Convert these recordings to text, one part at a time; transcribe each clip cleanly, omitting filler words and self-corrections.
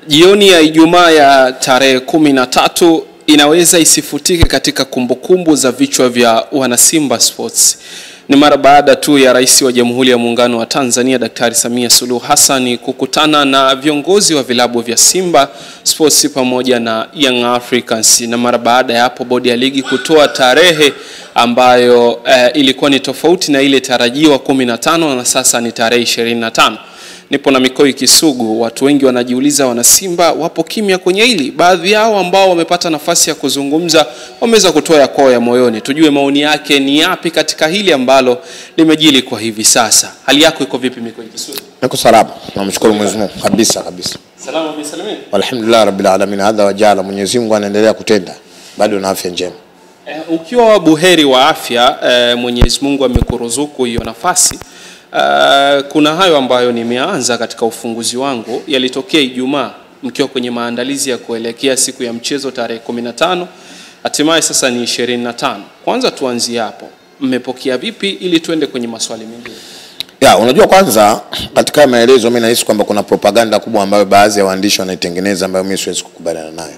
Jioni ya Ijumaa ya tarehe 13 inaweza isifutike katika kumbukumbu za vichwa vya wanasimba Sports. Ni mara baada tu ya Rais wa Jamhuri ya Muungano wa Tanzania Daktari Samia Suluhu Hassan kukutana na viongozi wa vilabu vya Simba Sports pamoja na Young Africans, na mara baada ya hapo bodi ya ligi kutoa tarehe ambayo ilikuwa ni tofauti na ile tarajiwa 15 na sasa ni tarehe 25. Nipo na Mikoi Kisugu. Watu wengi wanajiuliza wana Simba wapo kimya kwenye hili. Baadhi yao ambao wamepata nafasi ya kuzungumza wameweza kutoa kwao ya moyoni. Tujue maoni yake ni yapi katika hili ambalo limejili kwa hivi sasa. Hali yako iko vipi Mikoi Kisugu? Niko salama. Namshukuru Mwenyezi Mungu kabisa. Salama bin salamin. Alhamdulillah rabbil alamin. Hadha wajala Mwenyezi Mungu anaendelea kutenda. Bado na afya njema. Ukiwa buheri wa afya, Mwenyezi Mungu amekuruzuku hiyo nafasi. Kuna hayo ambayo nimeanza katika ufunguzi wangu yalitokea Ijumaa mkiwa kwenye maandalizi ya kuelekea siku ya mchezo tarehe 15, hatimaye sasa ni 25. Kwanza tuanzie hapo. Mmepokea vipi ili tuende kwenye maswali mengine? Unajua kwanza katika maelezo mimi nahisi kwamba kuna propaganda kubwa ambayo baadhi ya waandishi wanaitengeneza ambayo mimi siwezi kukubaliana nayo.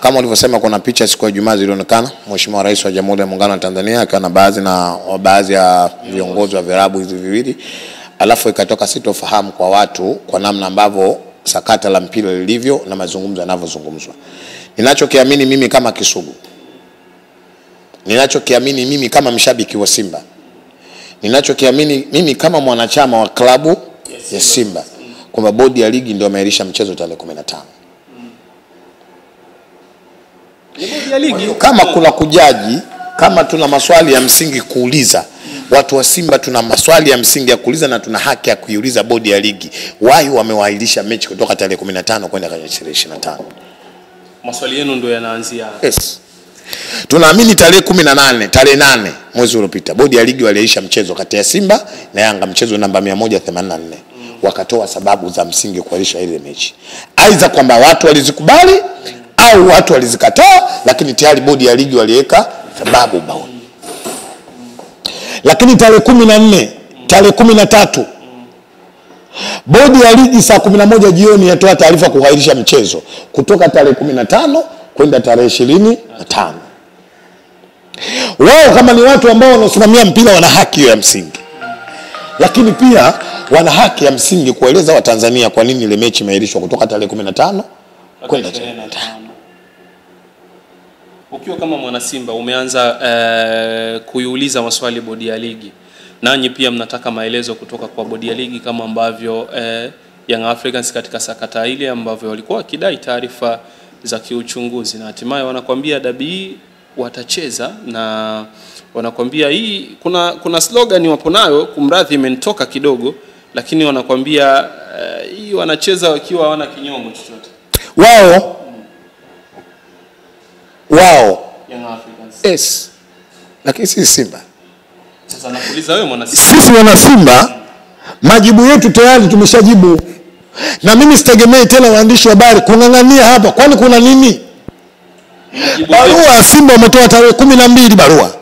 Kama ulivyosema kuna picha siku ya Ijumaa zilionekana Mheshimiwa Rais wa Jamhuri ya Muungano wa Tanzania akiwa na baadhi ya viongozi wa vilabu hivi viwili, alafu ikatoka sitofahamu kwa watu kwa namna ambavyo sakata la mpira lilivyo na mazungumzo yanavyozungumzwa. Ninachokiamini mimi kama Kisugu, ninachokiamini mimi kama mshabiki wa Simba, ninachokiamini mimi kama mwanachama wa klabu ya Simba, kwamba bodi ya ligi ndio imeahirisha mchezo tarehe 15. Kama kuna kujaji, kama tuna maswali ya msingi kuuliza, watu wa Simba tuna maswali ya msingi ya kuuliza na tuna haki ya kuiuliza bodi ya ligi. Why wamewaahirisha mechi kutoka tarehe 15 kwenda tarehe 25? Maswali yenu ndio yanaanzia. Yes. Tunaamini tarehe 18, tarehe 8 mwezi uliopita bodi ya ligi waliahirisha mchezo kati ya Simba na Yanga, mchezo namba 184. Wakatoa sababu za msingi kuahirisha ile mechi. Aidha kwamba watu walizikubali au watu walizikataa, lakini tayari bodi ya ligi waliweka sababu baoni. Lakini tarehe 14, tarehe 13 bodi ya ligi saa 11 jioni yatoa taarifa kuahirisha mchezo kutoka tarehe 15 kwenda tarehe 25. Wao kama ni watu ambao wanasimamia mpira wana haki ya msingi, lakini pia wana haki ya msingi kueleza Watanzania kwa nini ile mechi imeahirishwa kutoka tarehe 15 kwenda 25. Ukiwa kama mwana Simba umeanza kuiuliza maswali bodi ya ligi, nanyi pia mnataka maelezo kutoka kwa bodi ya ligi kama ambavyo Young Africans katika sakata ile ambavyo walikuwa wakidai taarifa za kiuchunguzi, na hatimaye wanakuambia dabi watacheza, na wanakuambia hii kuna slogan wapo nayo, kumradhi imenitoka kidogo, lakini wanakuambia hii wanacheza wakiwa hawana kinyongo chochote. Wao Young Africans. Yes. Lakini sisi Simba. Sasa nakuuliza wewe mwana Simba. Sisi wana Simba majibu yetu tayari tumeshajibu. Na mimi sitegemei tena waandishi wa habari kungangania hapa. Kwani kuna nini? Barua Simba wametoa tarehe 12 barua.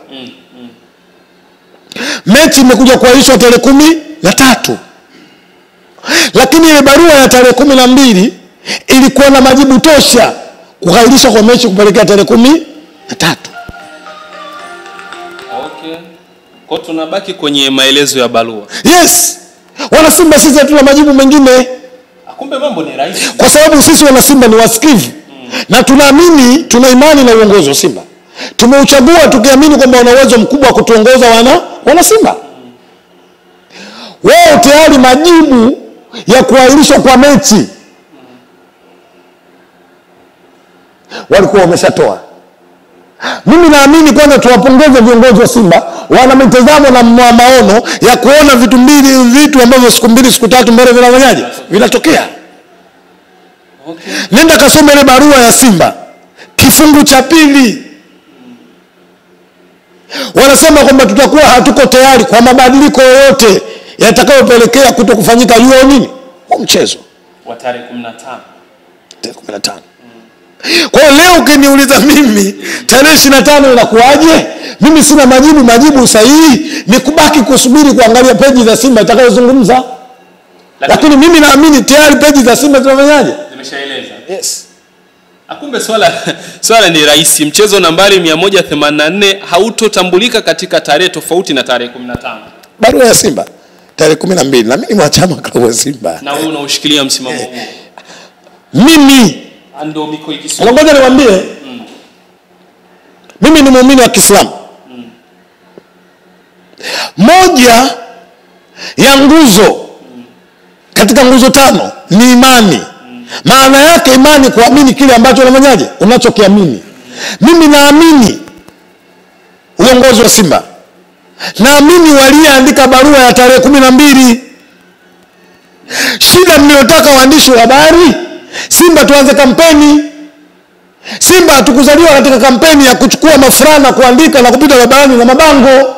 Mechi imekuja kuahirishwa tarehe 13. Lakini ile barua ya tarehe 12 ilikuwa na majibu tosha kuahirisha kwa mechi kupelekea tarehe 13. Okay. Kwa tunabaki kwenye maelezo ya barua. Yes. Wana Simba sisi hatuna majibu mengine. Kumbe mambo ni rahisi. Kwa sababu sisi wana Simba ni wasikivu. Na tunaamini, tuna imani na uongozi wa Simba. Tumeuchagua tukiamini kwamba wana uwezo mkubwa kutuongoza wana Simba. Wao tayari majibu ya kuahirishwa kwa mechi walikuwa wameshatoa. Mimi naamini kwanza tuwapongeze viongozi wa Simba, wana mitazamo na maono ya kuona vitu ambavyo siku 2 siku 3 mbele vinafanyaje vinatokea. Okay. Nenda kasome ile barua ya Simba kifungu cha 2. Wanasema kwamba tutakuwa hatuko tayari kwa mabadiliko yoyote yatakayopelekea kutokufanyika hiyo nini kwa mchezo wa tarehe 15. Kwa leo ukiniuliza mimi tarehe 25 inakuaje? Mimi sina majibu sahihi, ni kubaki kusubiri kuangalia peji za Simba itakayozungumza. Lakini mimi naamini tayari peji za Simba zimefanyaje? Zimeshaeleza. Yes. Akumbe swala ni rahisi. Mchezo nambari 184 hautotambulika katika tarehe tofauti na tarehe 15. Barua ya Simba tarehe 12 na mimi ni mwanachama klabu ya Simba. Na wewe unaushikilia msimamo huo. Mimi ndio miko ikisoma. Ngoja niwaambie. Mimi ni muumini wa Kiislamu. Moja ya nguzo katika nguzo 5 ni imani. Maana yake imani kuamini kile ambacho unafanyaje? Unachokiamini. Mimi naamini uongozi wa Simba. Naamini waliandika barua ya tarehe 12. Shida mliotaka waandishi wa habari, Simba tuanze kampeni. Simba hatukuzaliwa katika kampeni ya kuchukua mafurana kuandika na kupita barabarani na mabango.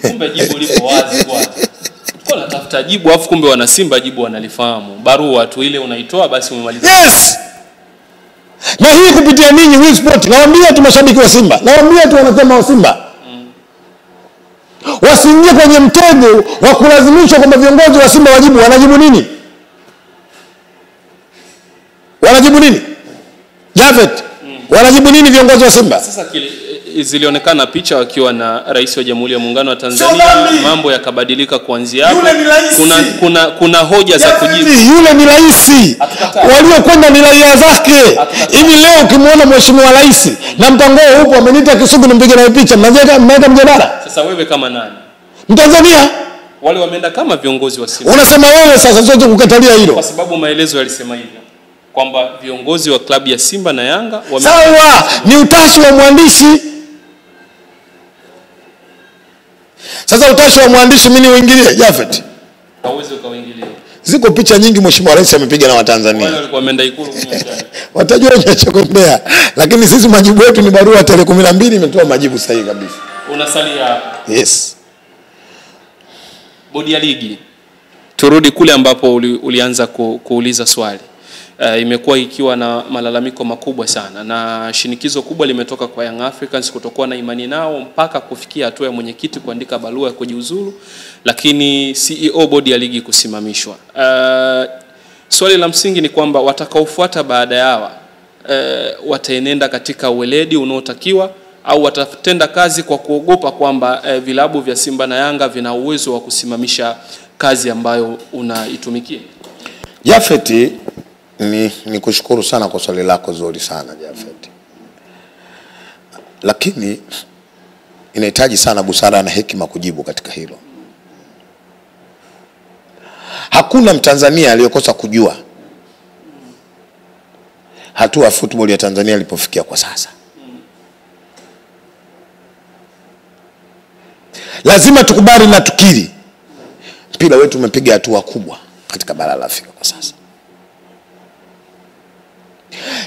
Kumbe jibu lipo wazi wazi. Kwa natafuta jibu afu kumbe wana Simba jibu wanalifahamu. Barua tu ile unaitoa basi umemaliza. Yes. Na hii kupitia ninyi Will Sport nawaambia tu mashabiki wa Simba. Nawaambia tu wanasema wa Simba. Wasiingie kwenye mtego wa kulazimishwa kwamba viongozi wa Simba wajibu. Wanajibu nini? Wanajibu nini? Jafet. Wanajibu nini viongozi wa Simba? Sasa zilionekana picha wakiwa na Rais wa Jamhuri ya Muungano wa Tanzania, mambo yakabadilika kuanzia hapo. Kuna hoja za kujibu. Yule ni rais. Waliokwenda ni raia zake. Hivi leo ukimwona Mheshimiwa Rais na mpango upo ameniita Kisugu nimpige na picha, mnaenda mjadala. Sasa wewe kama nani? Mtanzania. Wale wameenda kama viongozi wa Simba. Unasema wewe sasa sote kukatalia hilo. Kwa sababu maelezo yalisema hivyo kwamba viongozi wa klabu ya Simba na Yanga sawa, ni utashi wa mwandishi. Sasa utashi wa mwandishi mimi niuingilie Jafet? Hauwezi ukaingilia. Ziko picha nyingi Mheshimiwa Rais amepiga na Watanzania. Wale walikuwa wameenda Ikulu kunyosha. Watajua ninachokuambia. Lakini sisi majibu yetu ni barua tarehe 12 imetoa majibu sahihi kabisa. Unasalia. Yes. Bodi ya ligi. Turudi kule ambapo ulianza kuuliza swali. Imekuwa ikiwa na malalamiko makubwa sana na shinikizo kubwa limetoka kwa Young Africans kutokuwa na imani nao mpaka kufikia hatua ya mwenyekiti kuandika barua ya kujiuzulu, lakini CEO bodi ya ligi kusimamishwa. Swali la msingi ni kwamba watakaofuata baada ya hawa wataenenda katika uweledi unaotakiwa au watatenda kazi kwa kuogopa kwamba vilabu vya Simba na Yanga vina uwezo wa kusimamisha kazi ambayo unaitumikia? Jafeti, ni kushukuru sana kwa swali lako zuri sana Jafet. Lakini inahitaji sana busara na hekima kujibu katika hilo. Hakuna Mtanzania aliyekosa kujua hatua football ya Tanzania ilipofikia kwa sasa. Lazima tukubali na tukiri, mpira wetu umepiga hatua kubwa katika bara la Afrika kwa sasa.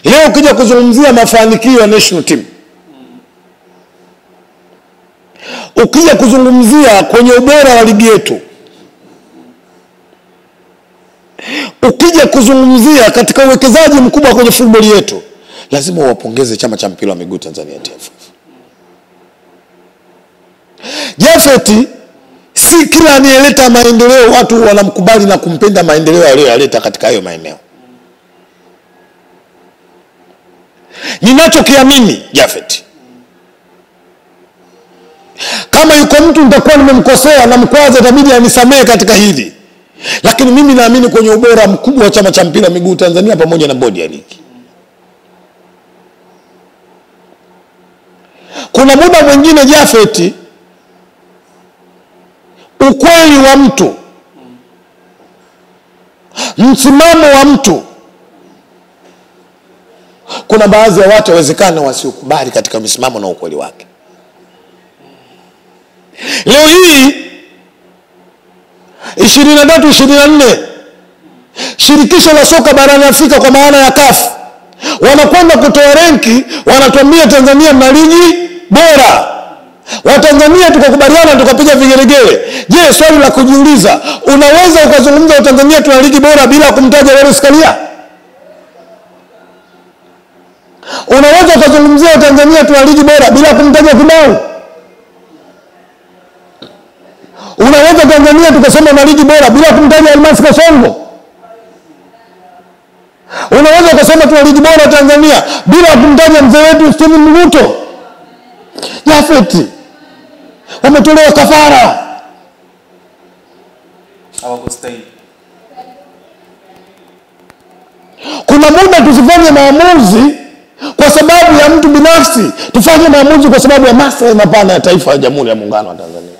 Leo ukija kuzungumzia mafanikio ya national team, ukija kuzungumzia kwenye ubora wa ligi yetu, ukija kuzungumzia katika uwekezaji mkubwa kwenye football yetu, lazima uwapongeze chama cha mpira wa miguu Tanzania TFF. Jafeti, si kila anayeleta maendeleo watu wanamkubali na kumpenda maendeleo aliyoleta katika hayo maeneo. Ninachokiamini Jafet, kama yuko mtu nitakuwa nimemkosea na mkwaza itabidi anisamee katika hili, lakini mimi naamini kwenye ubora mkubwa wa chama cha mpira miguu Tanzania pamoja na bodi ya ligi. Kuna muda mwingine Jafet, ukweli wa mtu, msimamo wa mtu, kuna baadhi ya watu wawezekana wasiukubali katika msimamo na ukweli wake. Leo hii 23-24 shirikisho la soka barani Afrika kwa maana ya CAF wanakwenda kutoa renki, wanatuambia Tanzania mna ligi bora. Watanzania tukakubaliana tukapiga vigelegele. Je, swali la kujiuliza, unaweza ukazungumza Tanzania tuna ligi bora bila kumtaja Wallace Karia? Unaweza ukazungumzia Tanzania tuna ligi bora bila kumtaja Kibao? Tanzania tukasema na ligi bora bila kumtaja Almasi Kasongo? Unaweza ukasema tuna ligi bora Tanzania bila kumtaja mzee wetu Steven Mguto? Jafeti wametolewa kafara, hawakustahili. Kuna muda tusifanye maamuzi kwa sababu ya mtu binafsi, tufanye maamuzi kwa sababu ya maslahi mapana ya taifa la Jamhuri ya Muungano wa Tanzania.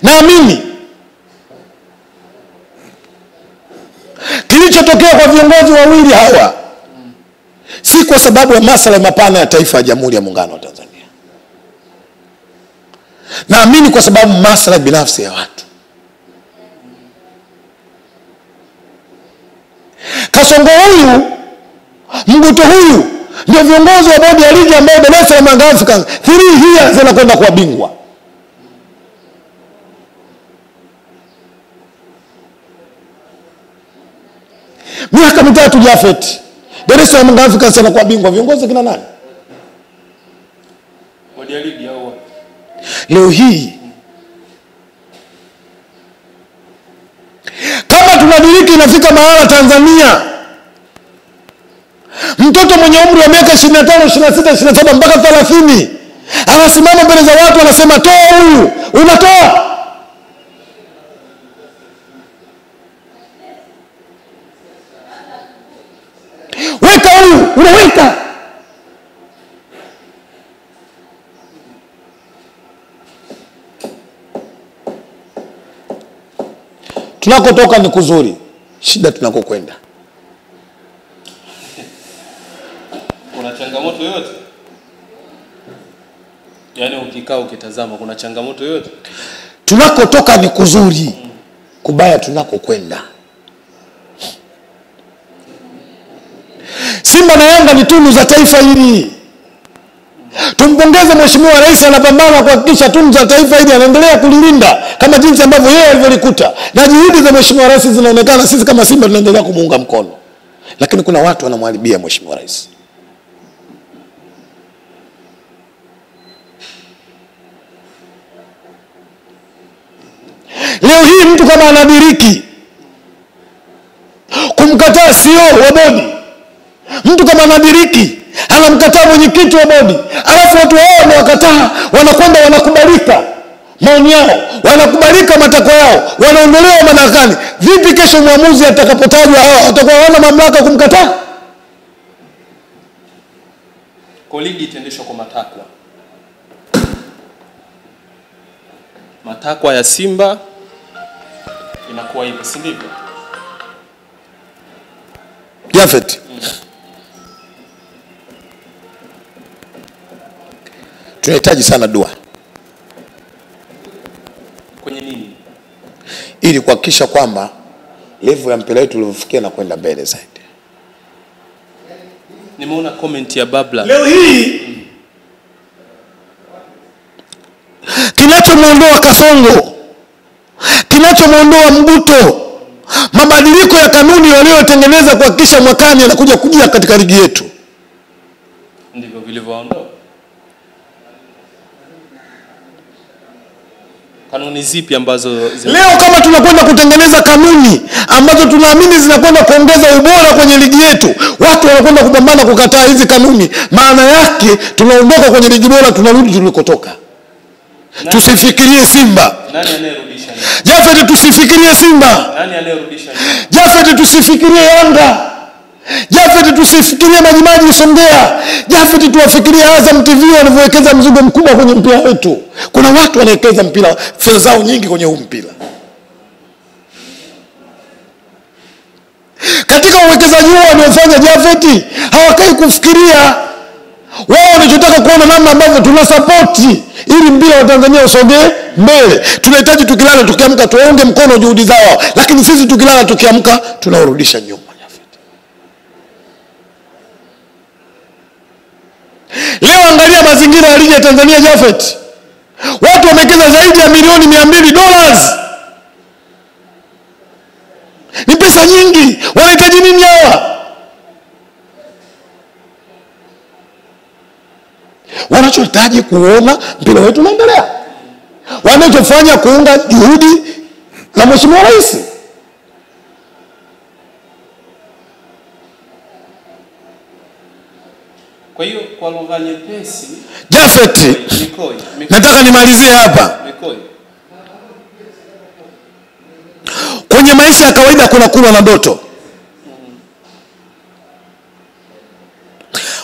Naamini kilichotokea kwa viongozi wawili hawa si kwa sababu ya maslahi mapana ya taifa la Jamhuri ya Muungano wa Tanzania. Naamini kwa sababu maslahi binafsi ya watu. Kasongo huyu, Mguto huyu ndio viongozi wa bodi ya ligi ambao Dar es Salaam Young Africans 3 years zinakwenda kuwa bingwa. Miaka mitatu Jafet, Dar es Salaam Young Africans anakuwa bingwa. Viongozi kina nani? Bodi ya ligi hao. Leo hii kama tunadiriki inafika mahala Tanzania mtoto mwenye umri wa miaka 25, 26, 27 mpaka 30 anasimama mbele za watu anasema toa huyu, unatoa. Weka huyu, unaweka. Tunakotoka ni kuzuri, shida tunakokwenda. Kuna changamoto yote? Yaani ukikaa ukitazama kuna changamoto yote? Tunakotoka ni kuzuri, kubaya tunakokwenda. Simba na Yanga ni tunu za taifa hili. Tumpongeze Mheshimiwa Rais, anapambana kuhakikisha tunu za taifa hili anaendelea kulilinda kama jinsi ambavyo yeye alivyolikuta. Na juhudi za Mheshimiwa Rais zinaonekana, sisi kama Simba tunaendelea kumuunga mkono. Lakini kuna watu wanamharibia Mheshimiwa Rais. Leo hii mtu kama anadiriki kumkataa CEO wa bodi, mtu kama anadiriki anamkataa mwenyekiti wa bodi, alafu watu hao wanawakataa, wanakwenda wanakubalika maoni yao, wanakubalika matakwa yao, wanaondolewa madarakani. Vipi kesho mwamuzi atakapotajwa hao watakuwa wana mamlaka kumkataa? Kwa ligi itaendeshwa kwa matakwa. Matakwa ya Simba inakuwa hivyo, si ndivyo? Jafet, tunahitaji sana dua. Kwenye nini? Ili kuhakikisha kwamba level ya mpira wetu uliofikia na kwenda mbele zaidi. Nimeona comment ya Babla. Leo hii kinachomuondoa Kasongo, kinachomuondoa Mguto, mabadiliko ya kanuni waliotengeneza kuhakikisha mwakani anakuja kujia katika ligi yetu. Ndivyo vilivyoondoa. Kanuni zipi ambazo leo kama tunakwenda kutengeneza kanuni ambazo tunaamini zinakwenda kuongeza ubora kwenye ligi yetu, watu wanakwenda kupambana kukataa hizi kanuni, maana yake tunaondoka kwenye ligi bora, tunarudi tulikotoka. Tusifikirie Simba. Nani anayerudisha? Jafet, tusifikirie Simba. Nani anayerudisha? Jafet, tusifikirie Yanga. Jafet, tusifikirie Majimaji Songea. Jafet, tuwafikirie Azam TV wanavyowekeza mzigo mkubwa kwenye mpira wetu. Kuna watu wanawekeza mpira, fedha zao nyingi kwenye huu mpira. Katika uwekezaji huo wanaofanya Jafet, hawakai kufikiria wao wanachotaka kuona namna ambavyo tunasapoti ili mpira wa Tanzania usogee mbele. Tunahitaji tukilala tukiamka tuwaunge mkono juhudi zao, lakini sisi tukilala tukiamka tunaurudisha nyuma. Leo angalia mazingira ya ligi ya Tanzania Jafet. Watu wamekeza zaidi ya milioni $200. Ni pesa nyingi. Wanahitaji nini hawa? Wanachohitaji kuona mpira wetu unaendelea. wanachofanya kuunga juhudi na Mheshimiwa Rais. Kwa hiyo kwa lugha nyepesi, Jafet, nataka nimalizie hapa. Kwenye maisha ya kawaida kuna kula na ndoto.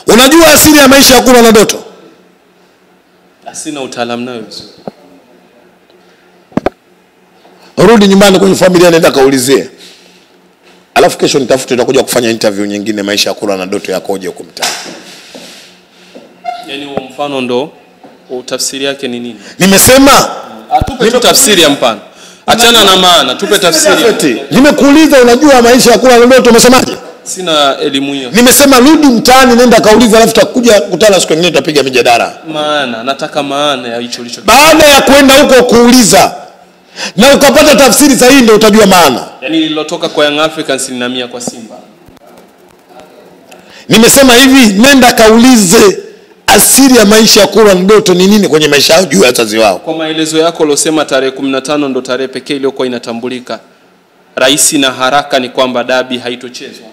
Unajua asili ya maisha ya kula na ndoto? Asina utaalamu nayo vizuri. Rudi nyumbani kwenye familia, nenda kaulizie. Alafu kesho nitafute, tutakuja kufanya interview nyingine, maisha ya kula na ndoto yakoje huko mtaani. Yaani huo mfano ndo utafsiri yake ni nini? Nimesema tupe tu tafsiri ya mfano. Achana na maana, tupe tafsiri. Nimekuuliza unajua maisha ya kula na ndoto, umesemaje? Sina elimu hiyo. Nimesema rudi mtaani, nenda kauliza, alafu tutakuja kukutana siku nyingine, tutapiga mijadala. Maana nataka maana ya hicho ulicho. Baada ya kwenda huko kuuliza na ukapata tafsiri sahihi, ndio utajua maana. Yaani lilotoka kwa Young Africans ni 100 kwa Simba. Nimesema hivi, nenda kaulize asili ya maisha ya kula na ndoto ni nini kwenye maisha yao juu ya wazazi wao. Kwa maelezo yako uliosema tarehe 15 ndo tarehe pekee iliyokuwa inatambulika rahisi na haraka ni kwamba dabi haitochezwa.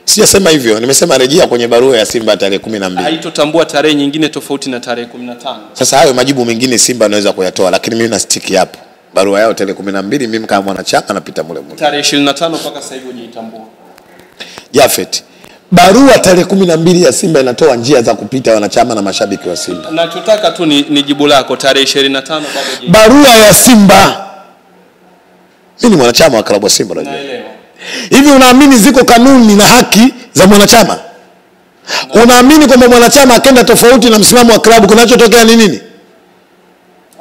Sijasema hivyo, nimesema rejea kwenye barua ya Simba tarehe 12. Haitotambua tarehe nyingine tofauti na tarehe 15. Sasa hayo majibu mengine Simba anaweza kuyatoa, lakini mimi na stick hapo. Barua yao tarehe 12, mimi kama mwanachama napita mule mule. Tarehe 25 mpaka sasa hivi hujaitambua. Jafet, barua tarehe 12 ya Simba inatoa njia za kupita wanachama na mashabiki wa Simba. Nachotaka tu ni jibu lako tarehe 25 bado je. Barua ya Simba. Mimi ni mwanachama wa klabu ya Simba unajua. Naelewa. Hivi unaamini ziko kanuni na haki za mwanachama? Unaamini kwamba mwanachama akenda tofauti na msimamo wa klabu kinachotokea ni nini?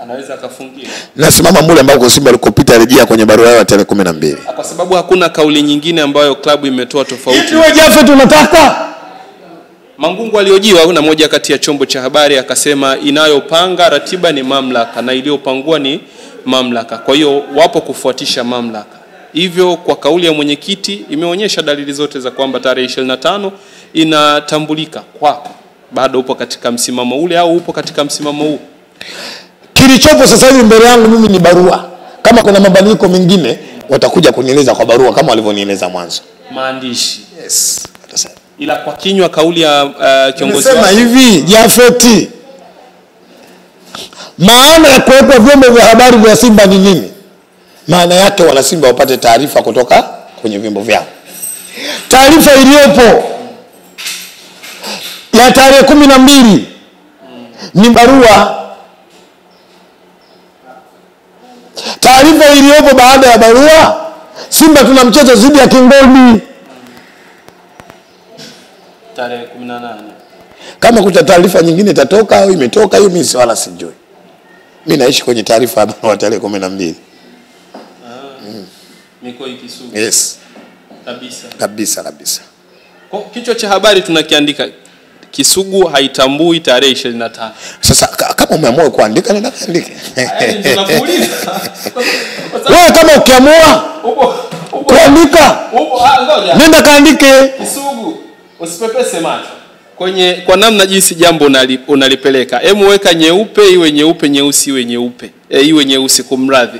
Anaweza akafungiwa. Nasimama mule ambao Simba alikopita, rejea kwenye barua yao tarehe 12. Kwa sababu hakuna kauli nyingine ambayo klabu imetoa tofauti. Wewe Jafet unataka? Mangungu aliojiwa na moja kati ya chombo cha habari akasema inayopanga ratiba ni mamlaka na iliyopangua ni mamlaka. Kwa hiyo wapo kufuatisha mamlaka. Hivyo kwa kauli ya mwenyekiti imeonyesha dalili zote za kwamba tarehe 25 inatambulika kwako. Bado upo katika msimamo ule au upo katika msimamo huu? Kilichopo sasa hivi mbele yangu mimi ni barua. Kama kuna mabadiliko mengine watakuja kunieleza kwa barua kama walivyonieleza mwanzo. Maandishi. Yes. Ila kwa kinywa kauli ya kiongozi wao. Nasema hivi, Jafet, maana ya kuwepo vyombo vya habari vya Simba ni nini? Maana yake wana Simba wapate taarifa kutoka kwenye vyombo vyao. Taarifa iliyopo ya tarehe 12 ni barua. Taarifa iliyopo baada ya barua, Simba tuna mchezo dhidi ya Kingoni tarehe 18. Kama kuna taarifa nyingine itatoka au imetoka, hiyo mimi wala sijui. Mimi naishi kwenye taarifa ya tarehe 12. Mikoi Kisugu. Yes. Kabisa. Kwa kichwa cha habari tunakiandika Kisugu haitambui tarehe 25. Sasa kama umeamua kuandika nenda kaandike. Wewe kama ukiamua kuandika nenda kaandike. Kisugu usipepese macho kwa namna jinsi jambo unalipeleka. Hemu weka nyeupe iwe nyeupe, nyeusi iwe nyeupe. Iwe nyeusi kumradhi.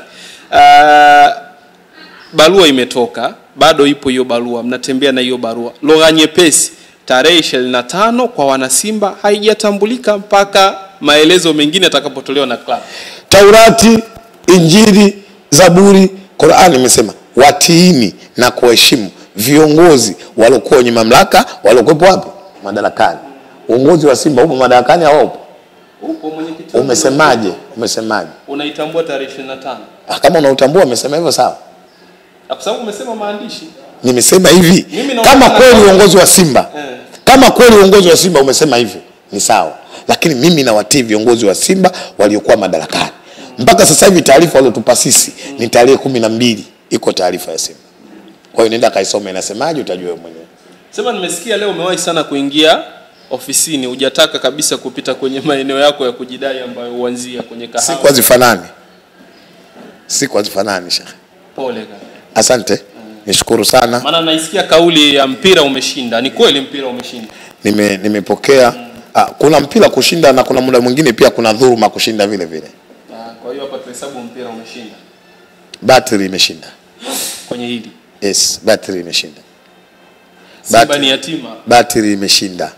Barua imetoka, bado ipo hiyo barua, mnatembea na hiyo barua. Lugha nyepesi, tarehe 25 kwa wana Simba haijatambulika mpaka maelezo mengine atakapotolewa na klabu. Taurati, Injili, Zaburi, Qur'ani imesema watiini na kuheshimu viongozi waliokuwa wenye mamlaka, waliokuwa wapi? Madarakani. Uongozi wa Simba upo madarakani au upo? Upo mwenyekiti. Umesemaje? Unaitambua tarehe 25. Kama unautambua umesema hivyo sawa. Kwa sababu umesema maandishi. Nimesema hivi, kama kweli uongozi wa Simba, kama kweli uongozi wa Simba umesema hivi, ni sawa. Lakini mimi nawatii viongozi wa Simba waliokuwa madarakani. Mpaka sasa hivi taarifa waliotupa sisi ni tarehe 12 iko taarifa ya Simba. Kwa hiyo nenda kaisome inasemaje, utajua wewe mwenyewe. Sema nimesikia leo umewahi sana kuingia ofisini, hujataka kabisa kupita kwenye maeneo yako ya kujidai ambayo uanzia kwenye kahawa. Siku hazifanani shekhi. Pole kaka. Asante. Nishukuru sana. Maana naisikia kauli ya mpira umeshinda. Ni kweli mpira umeshinda? Nimepokea. Kuna mpira kushinda na kuna muda mwingine pia kuna dhuluma kushinda vile vile. Kwa kuhesabu mpira umeshinda. Battery imeshinda. Kwenye hili. Yes, battery imeshinda. Simba ni yatima. Battery imeshinda.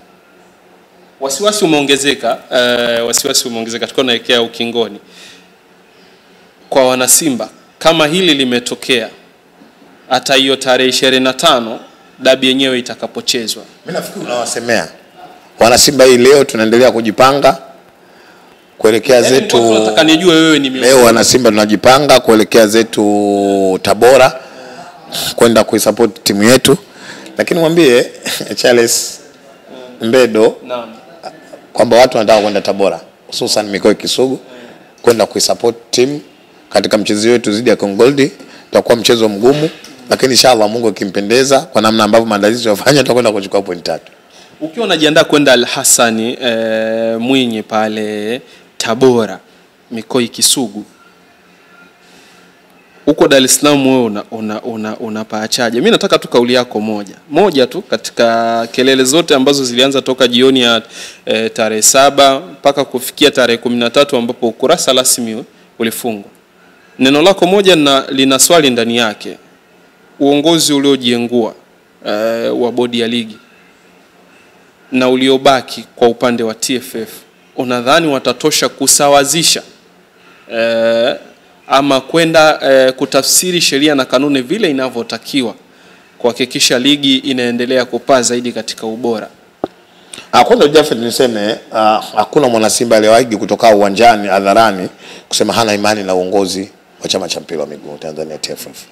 Wasiwasi umeongezeka, tulikuwa naelekea ukingoni. Kwa wana Simba, kama hili limetokea, hata hiyo tarehe 25 dabi yenyewe itakapochezwa. Mimi nafikiri unawasemea. Wana Simba hii leo tunaendelea kujipanga kuelekea zetu. Nataka nijue wewe ni leo wana Simba tunajipanga kuelekea zetu Tabora kwenda kuisupport timu yetu. Lakini mwambie Charles Mbedo kwamba watu wanataka kwenda Tabora, hususan Mikoa Kisugu, kwenda kuisupport timu katika mchezo wetu dhidi ya Kongold. Itakuwa mchezo mgumu, lakini inshallah Mungu akimpendeza kwa namna ambavyo maandalizi yafanya tutakwenda kuchukua point 3. Ukiwa unajiandaa kwenda Al Hassani Mwinyi pale Tabora, Mikoa Kisugu, huko Dar es Salaam wewe unapaachaje? Mimi nataka tu kauli yako moja tu katika kelele zote ambazo zilianza toka jioni ya tarehe 7 mpaka kufikia tarehe 13 ambapo ukurasa rasmi ulifungwa. Neno lako moja na lina swali ndani yake. Uongozi uliojiengua wa bodi ya ligi na uliobaki kwa upande wa TFF, unadhani watatosha kusawazisha ama kwenda kutafsiri sheria na kanuni vile inavyotakiwa kuhakikisha ligi inaendelea kupaa zaidi katika ubora? Kwanza Jafet niseme hakuna mwana Simba aliyewahi kutoka uwanjani hadharani kusema hana imani na uongozi wa chama cha mpira wa miguu Tanzania TFF.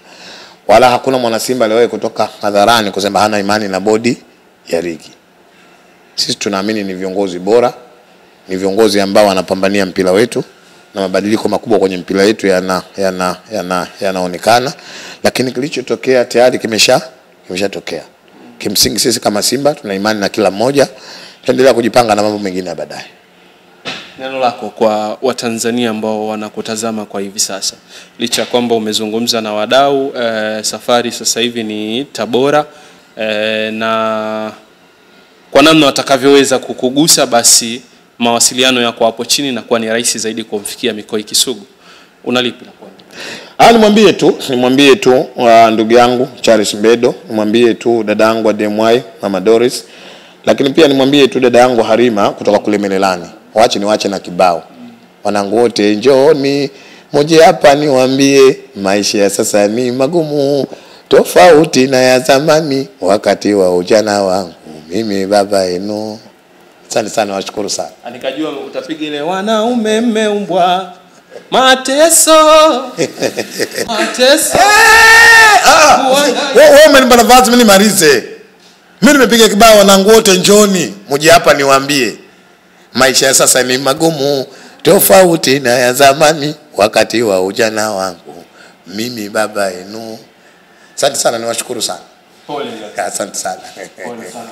Wala hakuna mwana Simba aliyewahi kutoka hadharani kusema hana imani na bodi ya ligi. Sisi tunaamini ni viongozi bora, ni viongozi ambao wanapambania mpira wetu na mabadiliko makubwa kwenye mpira wetu yanaonekana, lakini kilichotokea tayari kimeshatokea. Kimsingi sisi kama Simba tuna imani na kila mmoja, tuendelea kujipanga na mambo mengine ya baadaye. Neno lako kwa Watanzania ambao wanakutazama kwa hivi sasa, licha kwamba umezungumza na wadau, safari sasa hivi ni Tabora, na kwa namna watakavyoweza kukugusa, basi mawasiliano yako hapo chini na kuwa ni rahisi zaidi kumfikia Mikoa Kisugu, unalipi la kwenda? Nimwambie tu ndugu yangu Charles Mbedo, nimwambie tu dadangu Ademwai Mama Doris, lakini pia nimwambie tu dada yangu Harima kutoka kule Melelani. Niwache na kibao. Wanangu wote njooni, moja hapa niwaambie, maisha ya sasa ni magumu, tofauti na ya zamani, wakati wa ujana wangu mimi baba yenu. Asante sana, washukuru sana. Nikajua utapiga ile wanaume mmeumbwa mateso. Wewe umenipa nafasi mimi nimalize. Mimi nimepiga kibao wanangu wote njooni, moja hapa niwaambie, maisha ya sasa ni magumu, tofauti na ya zamani, wakati wa ujana wangu mimi baba yenu. Asante sana, niwashukuru sana. Pole. Asante sana. Pole sana.